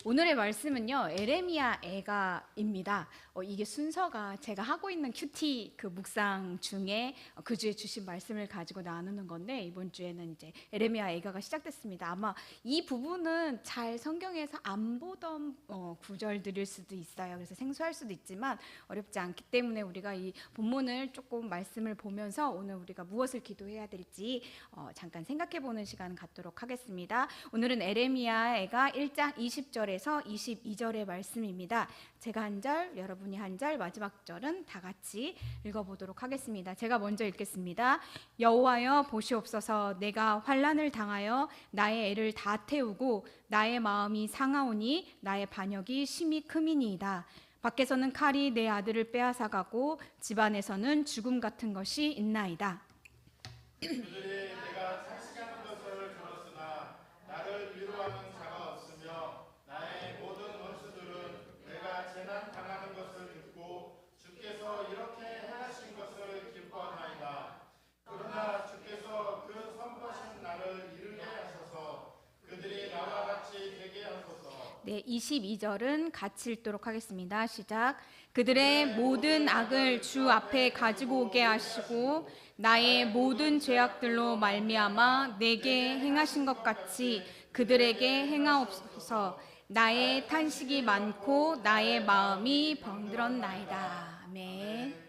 오늘의 말씀은요, 에레미야 애가입니다. 이게 순서가 제가 하고 있는 큐티 그 묵상 중에 그 주에 주신 말씀을 가지고 나누는 건데, 이번 주에는 이제 에레미야 애가가 시작됐습니다. 아마 이 부분은 잘 성경에서 안 보던 구절들일 수도 있어요. 그래서 생소할 수도 있지만 어렵지 않기 때문에 우리가 이 본문을 조금 말씀을 보면서 오늘 우리가 무엇을 기도해야 될지 잠깐 생각해 보는 시간 갖도록 하겠습니다. 오늘은 에레미야 애가 1장 20절에서 22절의 말씀입니다. 제가 한 절, 여러분이 한 절, 마지막 절은 다 같이 읽어보도록 하겠습니다. 제가 먼저 읽겠습니다. 여호와여 보시옵소서, 내가 환난을 당하여 나의 애를 다 태우고 나의 마음이 상하오니 나의 반역이 심히 크미니이다. 밖에서는 칼이 내 아들을 빼앗아가고 집안에서는 죽음 같은 것이 있나이다. 그들이 내가 탄식하는 것을 들었으나 나를 위로하는 자가 없으며 나의 모든 원수들은 내가 재난 당하는 것을 듣고 주께서 이렇게 행하신 것을 기뻐하나이다. 그러나 주께서 그 선포하신 날을 이르게 하소서. 그들이 나와 같이 되게 하소서. 네, 22절은 같이 읽도록 하겠습니다. 시작. 그들의 모든 악을 주 앞에 가지고 오게 하시고 나의 모든 죄악들로 말미암아 내게 행하신 것 같이 그들에게 행하옵소서. 나의 탄식이 많고 나의 마음이 병들었나이다. 아멘.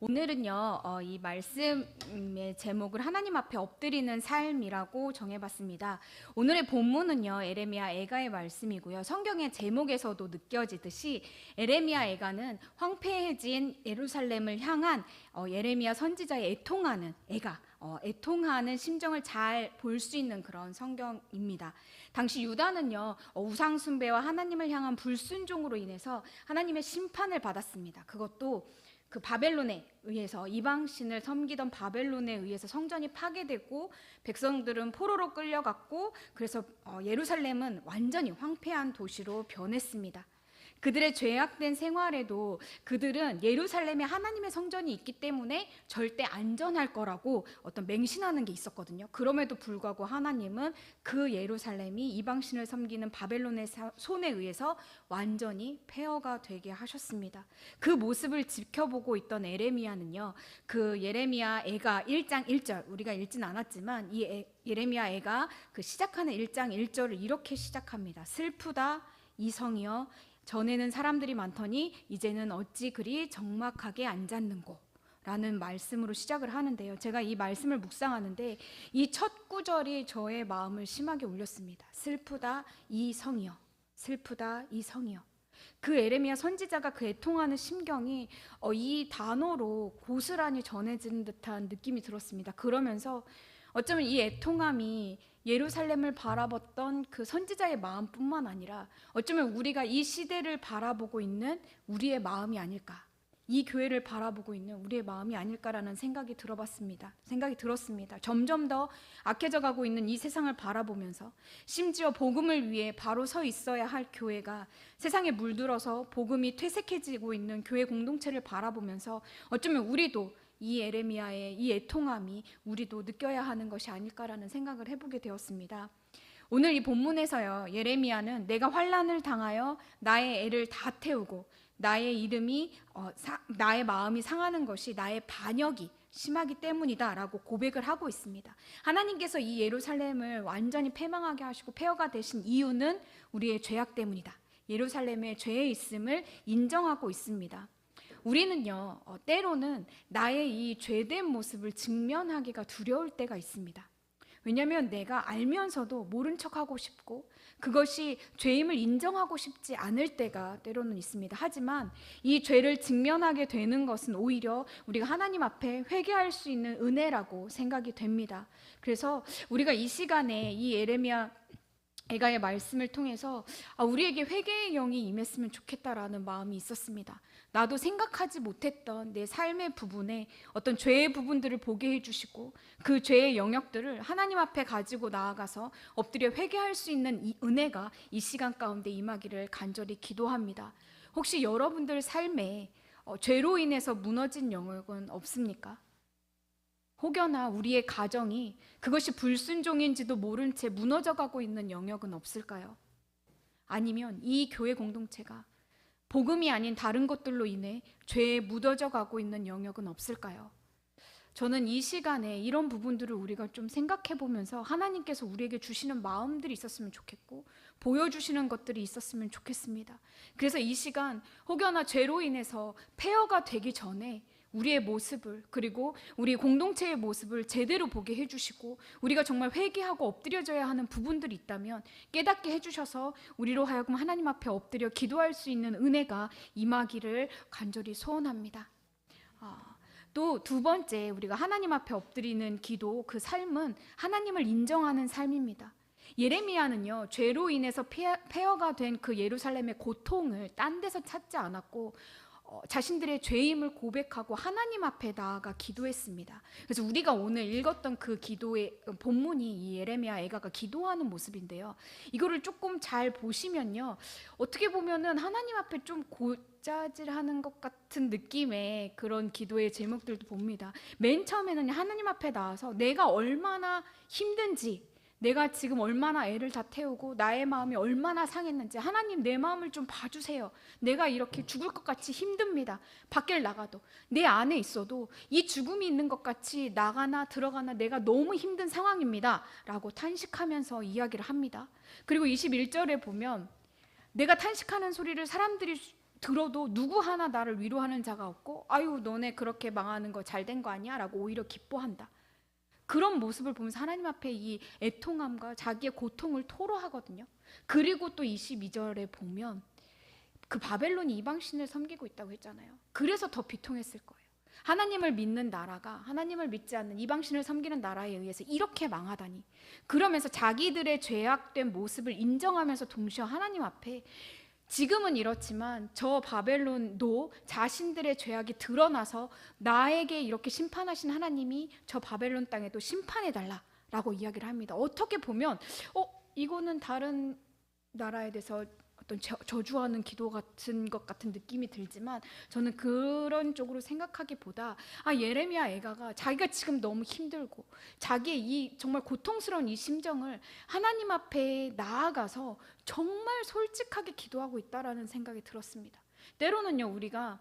오늘은요, 이 말씀의 제목을 하나님 앞에 엎드리는 삶이라고 정해봤습니다. 오늘의 본문은요, 에레미야 애가의 말씀이고요. 성경의 제목에서도 느껴지듯이 에레미야 애가는 황폐해진 예루살렘을 향한 예레미야 선지자의 애통하는 애가, 애통하는 심정을 잘 볼 수 있는 그런 성경입니다. 당시 유다는요, 우상 숭배와 하나님을 향한 불순종으로 인해서 하나님의 심판을 받았습니다. 그것도 그 바벨론에 의해서, 이방신을 섬기던 바벨론에 의해서 성전이 파괴되고 백성들은 포로로 끌려갔고, 그래서 예루살렘은 완전히 황폐한 도시로 변했습니다. 그들의 죄악된 생활에도 그들은 예루살렘에 하나님의 성전이 있기 때문에 절대 안전할 거라고 어떤 맹신하는 게 있었거든요. 그럼에도 불구하고 하나님은 그 예루살렘이 이방신을 섬기는 바벨론의 손에 의해서 완전히 폐허가 되게 하셨습니다. 그 모습을 지켜보고 있던 에레미야는요, 그 예레미야 애가 1장 1절, 우리가 읽진 않았지만 이 예레미야 애가 그 시작하는 1장 1절을 이렇게 시작합니다. 슬프다 이성이여, 전에는 사람들이 많더니 이제는 어찌 그리 적막하게 앉았는고, 라는 말씀으로 시작을 하는데요. 제가 이 말씀을 묵상하는데 이 첫 구절이 저의 마음을 심하게 울렸습니다. 슬프다 이 성이여, 슬프다 이 성이여. 그 에레미야 선지자가 그 애통하는 심경이 이 단어로 고스란히 전해지는 듯한 느낌이 들었습니다. 그러면서 어쩌면 이 애통함이 예루살렘을 바라봤던 그 선지자의 마음뿐만 아니라 어쩌면 우리가 이 시대를 바라보고 있는 우리의 마음이 아닐까, 이 교회를 바라보고 있는 우리의 마음이 아닐까라는 생각이 들었습니다. 점점 더 악해져 가고 있는 이 세상을 바라보면서 심지어 복음을 위해 바로 서 있어야 할 교회가 세상에 물들어서 복음이 퇴색해지고 있는 교회 공동체를 바라보면서 어쩌면 우리도 이 에레미야의 이 애통함이 우리도 느껴야 하는 것이 아닐까라는 생각을 해보게 되었습니다. 오늘 이 본문에서요, 예레미야는 내가 환난을 당하여 나의 애를 다 태우고 나의 마음이 상하는 것이 나의 반역이 심하기 때문이다 라고 고백을 하고 있습니다. 하나님께서 이 예루살렘을 완전히 패망하게 하시고 폐허가 되신 이유는 우리의 죄악 때문이다. 예루살렘의 죄에 있음을 인정하고 있습니다. 우리는요, 때로는 나의 이 죄된 모습을 직면하기가 두려울 때가 있습니다. 왜냐하면 내가 알면서도 모른 척하고 싶고 그것이 죄임을 인정하고 싶지 않을 때가 때로는 있습니다. 하지만 이 죄를 직면하게 되는 것은 오히려 우리가 하나님 앞에 회개할 수 있는 은혜라고 생각이 됩니다. 그래서 우리가 이 시간에 이 예레미야 애가의 말씀을 통해서 우리에게 회개의 영이 임했으면 좋겠다라는 마음이 있었습니다. 나도 생각하지 못했던 내 삶의 부분에 어떤 죄의 부분들을 보게 해주시고 그 죄의 영역들을 하나님 앞에 가지고 나아가서 엎드려 회개할 수 있는 이 은혜가 이 시간 가운데 임하기를 간절히 기도합니다. 혹시 여러분들 삶에 죄로 인해서 무너진 영역은 없습니까? 혹여나 우리의 가정이 그것이 불순종인지도 모른 채 무너져가고 있는 영역은 없을까요? 아니면 이 교회 공동체가 복음이 아닌 다른 것들로 인해 죄에 묻어져 가고 있는 영역은 없을까요? 저는 이 시간에 이런 부분들을 우리가 좀 생각해 보면서 하나님께서 우리에게 주시는 마음들이 있었으면 좋겠고 보여주시는 것들이 있었으면 좋겠습니다. 그래서 이 시간 혹여나 죄로 인해서 폐허가 되기 전에 우리의 모습을, 그리고 우리 공동체의 모습을 제대로 보게 해주시고 우리가 정말 회개하고 엎드려져야 하는 부분들이 있다면 깨닫게 해주셔서 우리로 하여금 하나님 앞에 엎드려 기도할 수 있는 은혜가 임하기를 간절히 소원합니다. 또 두 번째, 우리가 하나님 앞에 엎드리는 기도, 그 삶은 하나님을 인정하는 삶입니다. 예레미야는요, 죄로 인해서 폐허가 된 그 예루살렘의 고통을 딴 데서 찾지 않았고 자신들의 죄임을 고백하고 하나님 앞에 나아가 기도했습니다. 그래서 우리가 오늘 읽었던 그 기도의 본문이 이 예레미야 애가가 기도하는 모습인데요, 이거를 조금 잘 보시면요, 어떻게 보면은 하나님 앞에 좀 고짜질하는 것 같은 느낌의 그런 기도의 제목들도 봅니다. 맨 처음에는 하나님 앞에 나와서 내가 얼마나 힘든지, 내가 지금 얼마나 애를 다 태우고 나의 마음이 얼마나 상했는지, 하나님 내 마음을 좀 봐주세요. 내가 이렇게 죽을 것 같이 힘듭니다. 밖을 나가도, 내 안에 있어도 이 죽음이 있는 것 같이 나가나 들어가나 내가 너무 힘든 상황입니다 라고 탄식하면서 이야기를 합니다. 그리고 21절에 보면 내가 탄식하는 소리를 사람들이 들어도 누구 하나 나를 위로하는 자가 없고, 아유 너네 그렇게 망하는 거 잘된 거 아니야? 라고 오히려 기뻐한다. 그런 모습을 보면서 하나님 앞에 이 애통함과 자기의 고통을 토로하거든요. 그리고 또 22절에 보면 그 바벨론이 이방신을 섬기고 있다고 했잖아요. 그래서 더 비통했을 거예요. 하나님을 믿는 나라가 하나님을 믿지 않는 이방신을 섬기는 나라에 의해서 이렇게 망하다니. 그러면서 자기들의 죄악된 모습을 인정하면서 동시에 하나님 앞에, 지금은 이렇지만 저 바벨론도 자신들의 죄악이 드러나서 나에게 이렇게 심판하신 하나님이 저 바벨론 땅에도 심판해달라라고 이야기를 합니다. 어떻게 보면 이거는 다른 나라에 대해서 어떤 저주하는 기도 같은 것 같은 느낌이 들지만, 저는 그런 쪽으로 생각하기보다 예레미야 애가가 자기가 지금 너무 힘들고 자기의 이 정말 고통스러운 이 심정을 하나님 앞에 나아가서 정말 솔직하게 기도하고 있다라는 생각이 들었습니다. 때로는요, 우리가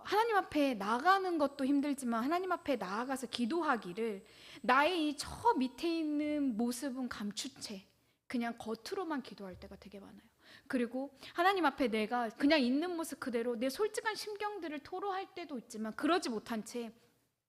하나님 앞에 나가는 것도 힘들지만 하나님 앞에 나아가서 기도하기를 나의 이 저 밑에 있는 모습은 감춘 채 그냥 겉으로만 기도할 때가 되게 많아요. 그리고 하나님 앞에 내가 그냥 있는 모습 그대로 내 솔직한 심경들을 토로할 때도 있지만, 그러지 못한 채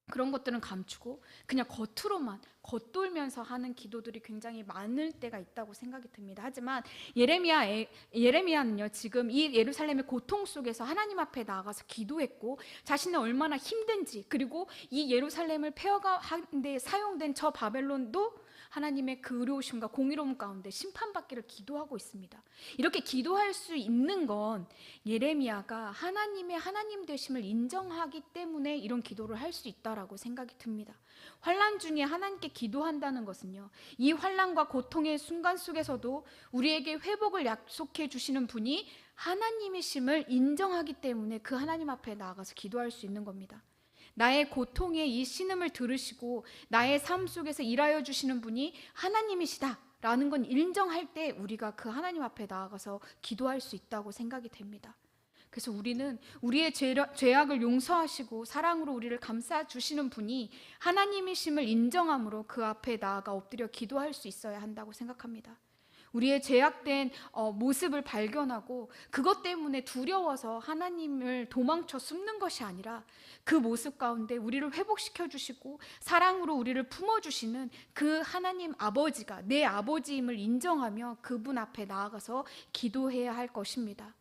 그런 것들은 감추고 그냥 겉으로만 겉돌면서 하는 기도들이 굉장히 많을 때가 있다고 생각이 듭니다. 하지만 예레미야는요, 지금 이 예루살렘의 고통 속에서 하나님 앞에 나아가서 기도했고 자신은 얼마나 힘든지, 그리고 이 예루살렘을 폐허하는데 사용된 저 바벨론도 하나님의 그 의로우심과 공의로움 가운데 심판받기를 기도하고 있습니다. 이렇게 기도할 수 있는 건 예레미야가 하나님의 하나님 되심을 인정하기 때문에 이런 기도를 할 수 있다라고 생각이 듭니다. 환난 중에 하나님께 기도한다는 것은요, 이 환난과 고통의 순간 속에서도 우리에게 회복을 약속해 주시는 분이 하나님이심을 인정하기 때문에 그 하나님 앞에 나아가서 기도할 수 있는 겁니다. 나의 고통의 이 신음을 들으시고 나의 삶 속에서 일하여 주시는 분이 하나님이시다 라는 건 인정할 때 우리가 그 하나님 앞에 나아가서 기도할 수 있다고 생각이 됩니다. 그래서 우리는 우리의 죄악을 용서하시고 사랑으로 우리를 감싸주시는 분이 하나님이심을 인정함으로 그 앞에 나아가 엎드려 기도할 수 있어야 한다고 생각합니다. 우리의 죄악된 모습을 발견하고 그것 때문에 두려워서 하나님을 도망쳐 숨는 것이 아니라 그 모습 가운데 우리를 회복시켜 주시고 사랑으로 우리를 품어주시는 그 하나님 아버지가 내 아버지임을 인정하며 그분 앞에 나아가서 기도해야 할 것입니다.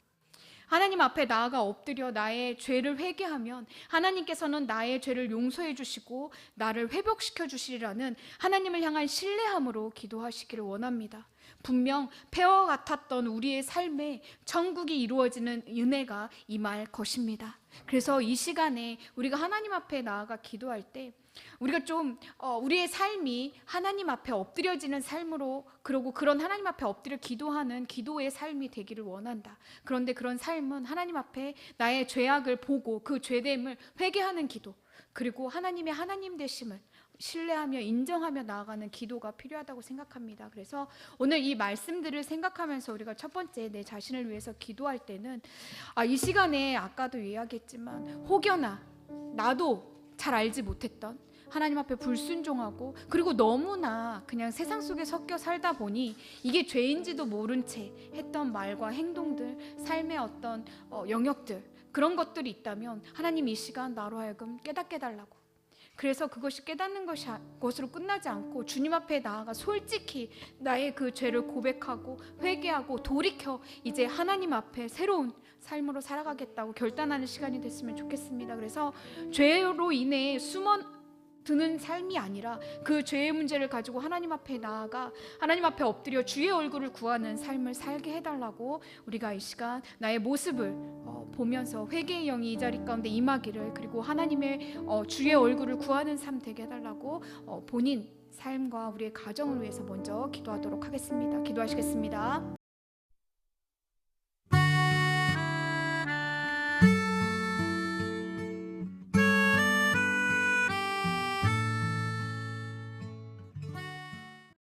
하나님 앞에 나아가 엎드려 나의 죄를 회개하면 하나님께서는 나의 죄를 용서해 주시고 나를 회복시켜 주시리라는 하나님을 향한 신뢰함으로 기도하시기를 원합니다. 분명 폐허 같았던 우리의 삶에 천국이 이루어지는 은혜가 임할 것입니다. 그래서 이 시간에 우리가 하나님 앞에 나아가 기도할 때 우리가 좀 우리의 삶이 하나님 앞에 엎드려지는 삶으로, 그리고 그런 하나님 앞에 엎드려 기도하는 기도의 삶이 되기를 원한다. 그런데 그런 삶은 하나님 앞에 나의 죄악을 보고 그 죄됨을 회개하는 기도, 그리고 하나님의 하나님 되심을 신뢰하며 인정하며 나아가는 기도가 필요하다고 생각합니다. 그래서 오늘 이 말씀들을 생각하면서 우리가 첫 번째 내 자신을 위해서 기도할 때는 이 시간에 아까도 이야기했지만 혹여나 나도 잘 알지 못했던 하나님 앞에 불순종하고 그리고 너무나 그냥 세상 속에 섞여 살다 보니 이게 죄인지도 모른 채 했던 말과 행동들, 삶의 어떤 영역들, 그런 것들이 있다면 하나님 이 시간 나로 하여금 깨닫게 해달라고, 그래서 그것이 깨닫는 것으로 끝나지 않고 주님 앞에 나아가 솔직히 나의 그 죄를 고백하고 회개하고 돌이켜 이제 하나님 앞에 새로운 삶으로 살아가겠다고 결단하는 시간이 됐으면 좋겠습니다. 그래서 죄로 인해 드는 삶이 아니라 그 죄의 문제를 가지고 하나님 앞에 나아가 하나님 앞에 엎드려 주의 얼굴을 구하는 삶을 살게 해달라고, 우리가 이 시간 나의 모습을 보면서 회개의 영이 이 자리 가운데 임하기를, 그리고 하나님의 주의 얼굴을 구하는 삶 되게 해달라고 본인 삶과 우리의 가정을 위해서 먼저 기도하도록 하겠습니다. 기도하시겠습니다.